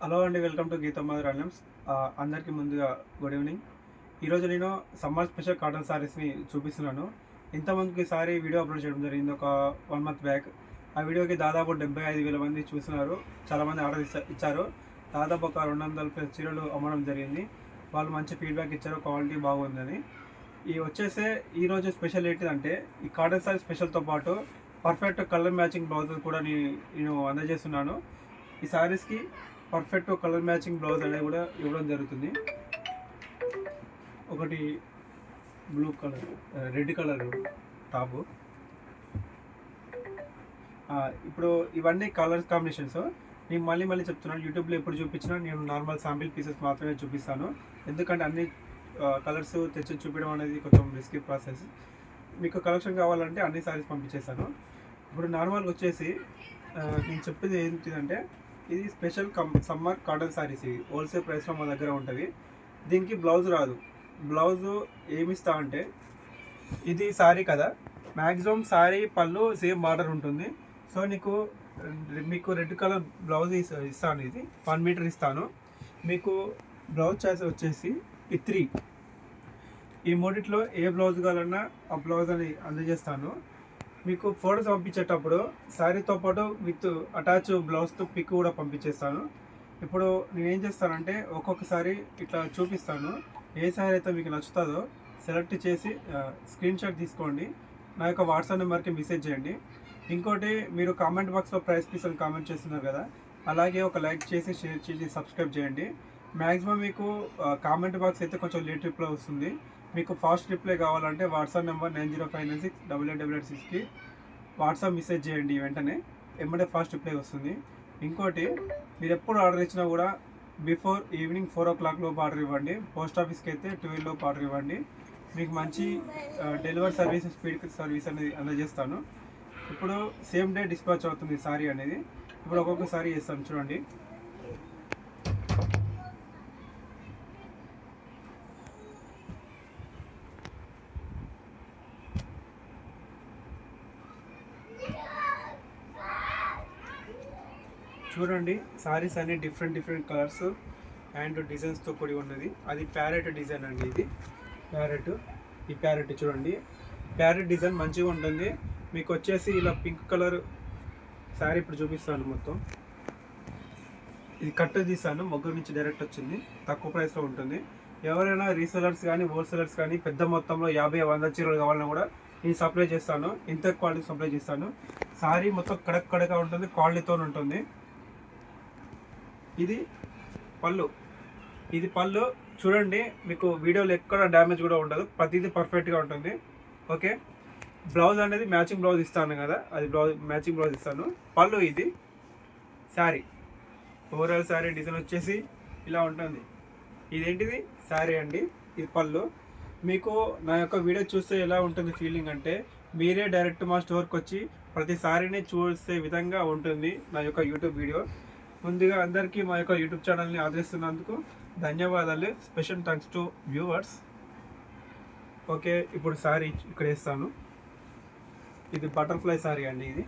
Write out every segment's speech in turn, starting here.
Hello అండి, welcome to Gita mother అన్నమ్స్. అందరికీ ముందుగా గుడ్ ఈవినింగ్. ఈరోజు నేను సమ్మర్ స్పెషల్ కాటన్ సారీస్ని చూపిస్తున్నాను. ఇంతమందికి సారీ వీడియో అప్లోడ్ చేయడం జరిగింది ఒక 1 మంత్ బ్యాక్. ఆ వీడియోకి దాదాపు 75,000 మంది చూస్తున్నారు. చాలామంది ఆర్డర్ ఇచ్చారు. దాదాపు ఒక 200 చీరలు అమ్మడం జరిగింది. వాళ్ళు మంచి ఫీడ్బ్యాక్ ఇచ్చారు, క్వాలిటీ బాగుందని. ఈరోజు స్పెషల్ ఏంటిదంటే, ఈ కాటన్ సారీ స్పెషల్తో పాటు పర్ఫెక్ట్ కలర్ మ్యాచింగ్ బ్లౌజెస్ కూడా నేను అందజేస్తున్నాను. ఈ సారీస్కి పర్ఫెక్ట్ కలర్ మ్యాచింగ్ బ్లౌజ్ అనేది కూడా ఇవ్వడం జరుగుతుంది. ఒకటి blue colour, red colour top. ఇప్పుడు ఇవన్నీ కలర్స్ కాంబినేషన్స్. నేను మళ్ళీ చెప్తున్నాను, యూట్యూబ్లో ఎప్పుడు చూపించినా నేను నార్మల్ శాంపిల్ పీసెస్ మాత్రమే చూపిస్తాను. ఎందుకంటే అన్ని కలర్స్ తెచ్చి చూపించడం అనేది కొంచెం రిస్కీ ప్రాసెస్. మీకు కలెక్షన్ కావాలంటే అన్ని సారీస్ పంపించేస్తాను. ఇప్పుడు నార్మల్గా వచ్చేసి నేను చెప్పేది ఏంటిదంటే, ఇది స్పెషల్ సమ్మర్ కాటన్ సారీస్. ఇవి హోల్సేల్ ప్రైస్లో మా దగ్గర ఉంటుంది. దీనికి బ్లౌజ్ రాదు. బ్లౌజు ఏమిస్తా అంటే, ఇది సారీ కదా, మ్యాక్సిమం సారీ పళ్ళు సేమ్ బార్డర్ ఉంటుంది. సో మీకు రెడ్ కలర్ బ్లౌజ్ ఇస్తాను. ఇది 1 మీటర్ ఇస్తాను. మీకు బ్లౌజ్ చాయిస్ వచ్చేసి ఈ 3. ఈ మూడిట్లో ఏ బ్లౌజ్ కావాలన్నా ఆ బ్లౌజ్ అని అందజేస్తాను. మీకు ఫోటోస్ పంపించేటప్పుడు శారీతో పాటు విత్ అటాచ్ బ్లౌజ్తో పిక్ కూడా పంపించేస్తాను. ఇప్పుడు నేనేం చేస్తానంటే, ఒక్కొక్కసారి ఇట్లా చూపిస్తాను. ఏ శారీ అయితే మీకు నచ్చుతుందో సెలెక్ట్ చేసి స్క్రీన్ షాట్ తీసుకోండి, నా యొక్క వాట్సాప్ నెంబర్కి మెసేజ్ చేయండి. ఇంకోటి, మీరు కామెంట్ బాక్స్లో ప్రైస్ పీస్ అని కామెంట్ చేస్తున్నారు కదా, అలాగే ఒక లైక్ చేసి షేర్ చేసి సబ్స్క్రైబ్ చేయండి. మ్యాక్సిమం మీకు కామెంట్ బాక్స్ అయితే కొంచెం లేట్ రిప్లై వస్తుంది. మీకు ఫాస్ట్ రిప్లై కావాలంటే వాట్సాప్ నెంబర్ 9059968888 వాట్సాప్ మెసేజ్ చేయండి. వెంటనే ఎమ్మడే ఫాస్ట్ రిప్లై వస్తుంది. ఇంకోటి, మీరు ఎప్పుడు ఆర్డర్ ఇచ్చినా కూడా బిఫోర్ ఈవినింగ్ 4 o'clock లోపు ఆర్డర్ ఇవ్వండి. పోస్ట్ ఆఫీస్కి అయితే 12 లోపు ఆర్డర్ ఇవ్వండి. మీకు మంచి డెలివరీ సర్వీస్, స్పీడ్ సర్వీస్ అనేది అందజేస్తాను. ఇప్పుడు సేమ్ డే డిస్పాచ్ అవుతుంది సారీ అనేది. ఇప్పుడు ఒక్కొక్క సారీ చేస్తాను చూడండి. చూడండి, సారీస్ అన్ని డిఫరెంట్ కలర్స్ అండ్ డిజైన్స్తో కూడి ఉన్నది. అది ప్యారెట్ డిజైన్ అండి. ఇది ఈ ప్యారెట్ చూడండి. ప్యారెట్ డిజైన్ మంచిగా ఉంటుంది. మీకు వచ్చేసి ఇలా పింక్ కలర్ శారీ ఇప్పుడు చూపిస్తాను మొత్తం. ఇది కట్ తీసాను, మొగ్గు నుంచి డైరెక్ట్ వచ్చింది. తక్కువ ప్రైస్లో ఉంటుంది. ఎవరైనా రీసెలర్స్ కానీ హోల్సేలర్స్ కానీ పెద్ద మొత్తంలో 50-100 చీరలు కావాలన్నా కూడా నేను సప్లై చేస్తాను. ఇంత క్వాలిటీ సప్లై చేస్తాను. శారీ మొత్తం కడక్గా ఉంటుంది, క్వాలిటీతో ఉంటుంది. ఇది పళ్ళు చూడండి. మీకు వీడియోలో ఎక్కడ డ్యామేజ్ కూడా ఉండదు, ప్రతిదీ పర్ఫెక్ట్గా ఉంటుంది. ఓకే, బ్లౌజ్ అనేది మ్యాచింగ్ బ్లౌజ్ ఇస్తాను కదా, అది మ్యాచింగ్ బ్లౌజ్ ఇస్తాను. పళ్ళు ఇది శారీ, ఓవరాల్ శారీ డిజైన్ వచ్చేసి ఇలా ఉంటుంది. ఇదేంటిది శారీ అండి, ఇది పళ్ళు. మీకు నా యొక్క వీడియో చూస్తే ఎలా ఉంటుంది ఫీలింగ్ అంటే, మీరే డైరెక్ట్ మా స్టోర్కి వచ్చి ప్రతి సారీని చూసే విధంగా ఉంటుంది నా యొక్క యూట్యూబ్ వీడియో. ముందుగా అందరికీ మా యొక్క యూట్యూబ్ ఛానల్ని ఆదరిస్తున్నందుకు ధన్యవాదాలు. Special thanks to viewers. Okay, ఇప్పుడు శారీ ఇక్కడ వేస్తాను. ఇది బటర్ఫ్లై శారీ అండి. ఇది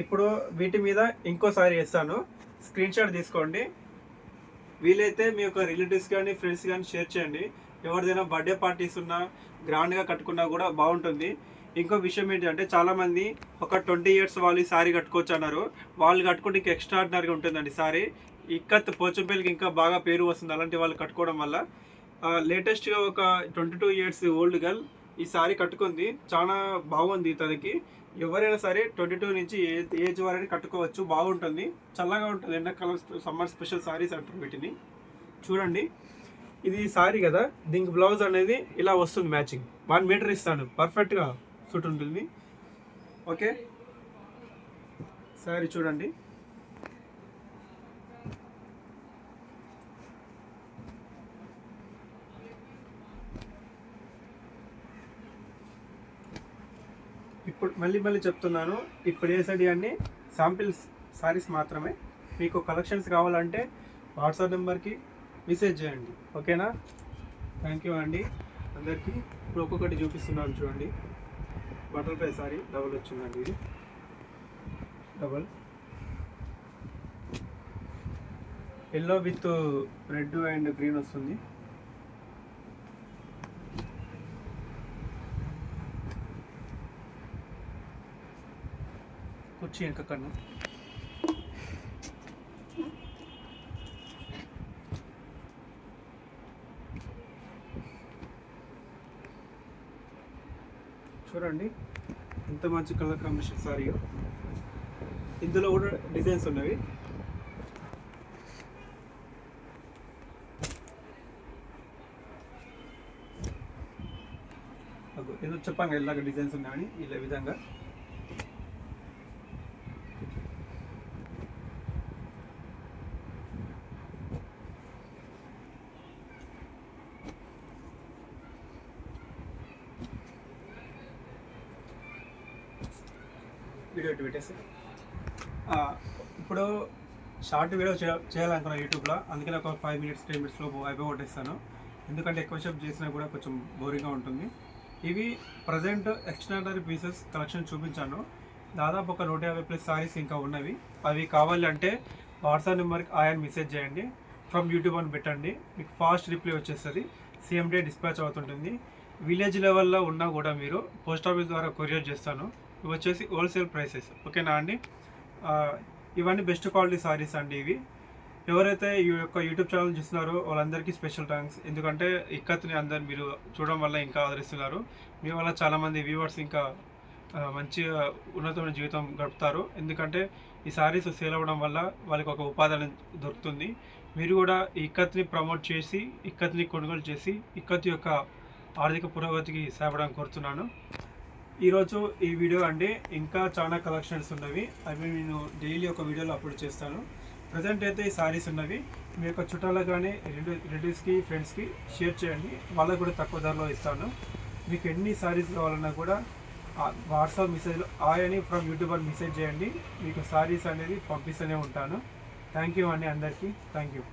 ఇప్పుడు వీటి మీద ఇంకో శారీ వేస్తాను. స్క్రీన్ షాట్ తీసుకోండి. వీలైతే మీ యొక్క రిలేటివ్స్ కానీ ఫ్రెండ్స్ కానీ షేర్ చేయండి. ఎవరిదైనా బర్త్డే పార్టీస్ ఉన్నా గ్రాండ్గా కట్టుకున్నా కూడా బాగుంటుంది. ఇంకో విషయం ఏంటంటే, చాలామంది ఒక 20 years వాళ్ళు ఈ శారీ కట్టుకోవచ్చు అన్నారు. వాళ్ళు కట్టుకుంటే ఇంకా ఎక్స్ట్రాడినరీగా ఉంటుందండి శారీ. ఇక్కత్ పోచంపల్లికి ఇంకా బాగా పేరు వస్తుంది అలాంటి వాళ్ళు కట్టుకోవడం వల్ల. లేటెస్ట్గా ఒక 22 years ఓల్డ్ గర్ల్ ఈ శారీ కట్టుకుంది. చాలా బాగుంది తనకి. ఎవరైనా సరే 22 నుంచి ఏజ్ వరకు కట్టుకోవచ్చు, బాగుంటుంది, చల్లగా ఉంటుంది. ఎండాకాలం సమ్మర్ స్పెషల్ శారీస్ అంటారు వీటిని. చూడండి, ఇది సారీ కదా, దీనికి బ్లౌజ్ అనేది ఇలా వస్తుంది మ్యాచింగ్. 1 మీటర్ ఇస్తాను, పర్ఫెక్ట్గా సూట్ ఉంటుంది. ఓకే, సారీ చూడండి. ఇప్పుడు మళ్ళీ చెప్తున్నాను, ఇప్పుడు వేసేది అన్ని శాంపిల్స్ సారీస్ మాత్రమే. మీకు కలెక్షన్స్ కావాలంటే వాట్సాప్ నెంబర్కి మెసేజ్ చేయండి. ఓకేనా? థ్యాంక్ యూ అండి. అందరికీ ఇప్పుడు ఒక్కొక్కటి చూపిస్తున్నాను చూడండి. బటర్ఫ్లై సారీ డబల్ వచ్చిందండి. ఇది double yellow with red and green వస్తుంది. కుర్చీ వెనక కన్నా చూడండి ఎంత మంచి కలర్ కాంబినేషన్ సారీ. ఇందులో కూడా డిజైన్స్ ఉన్నవి. ఏదో చెప్పాను కదా ఇలాగ డిజైన్స్ ఉన్నాయని. ఇలా విధంగా వీడియో పెట్టేసి ఇప్పుడు షార్ట్ వీడియో చేయాలనుకున్నా యూట్యూబ్లో. అందుకని ఒక 5 minutes 10 minutes లోపు అయిపోగొట్టేస్తాను. ఎందుకంటే ఎక్కువ సేపు చేసినా కూడా కొంచెం బోరింగ్గా ఉంటుంది. ఇవి ప్రజెంట్ ఎక్స్ట్రాడనరీ పీసెస్ కలెక్షన్ చూపించాను. దాదాపు ఒక 150+ సారీస్ ఇంకా ఉన్నవి. అవి కావాలి అంటే వాట్సాప్ నెంబర్కి ఆయన మెసేజ్ చేయండి. ఫ్రమ్ యూట్యూబ్ అని పెట్టండి, మీకు ఫాస్ట్ రిప్లై వచ్చేస్తుంది. సేమ్ డే డిస్పాచ్ అవుతుంటుంది. విలేజ్ లెవెల్లో ఉన్నా కూడా మీరు పోస్ట్ ఆఫీస్ ద్వారా కొరియర్ చేస్తాను. ఇవి వచ్చేసి హోల్సేల్ ప్రైసెస్. ఓకేనా అండి? ఇవన్నీ బెస్ట్ క్వాలిటీ సారీస్ అండి. ఇవి ఎవరైతే ఈ యొక్క యూట్యూబ్ ఛానల్ చూస్తున్నారో వాళ్ళందరికీ స్పెషల్ థ్యాంక్స్. ఎందుకంటే ఇక్కత్ని అందరు మీరు చూడడం వల్ల ఇంకా ఆదరిస్తున్నారు. మీ వల్ల చాలామంది వ్యూవర్స్ ఇంకా మంచిగా ఉన్నతమైన జీవితం గడుపుతారు. ఎందుకంటే ఈ సారీస్ సేల్ అవ్వడం వల్ల వాళ్ళకి ఒక ఉపాధి దొరుకుతుంది. మీరు కూడా ఈ ఇక్కత్ని ప్రమోట్ చేసి ఇక్కత్ని కొనుగోలు చేసి ఇక్కత్ యొక్క ఆర్థిక పురోగతికి సేవడానికి కోరుతున్నాను. ఈరోజు ఈ వీడియో అండి. ఇంకా చాలా కలెక్షన్స్ ఉన్నవి. అవి నేను డైలీ ఒక వీడియోలో అప్లోడ్ చేస్తాను. ప్రజెంట్ అయితే ఈ సారీస్ ఉన్నవి. మీ యొక్క చుట్టాలకు కానీ రిలేటివ్స్కి ఫ్రెండ్స్కి షేర్ చేయండి. వాళ్ళకు కూడా తక్కువ ధరలో ఇస్తాను. మీకు ఎన్ని సారీస్ కావాలన్నా కూడా వాట్సాప్ మెసేజ్లో అని ఫ్రమ్ యూట్యూబ్ అని మెసేజ్ చేయండి. మీకు సారీస్ అనేది పంపిస్తూనే ఉంటాను. థ్యాంక్ యూ అండి అందరికీ. Thank you.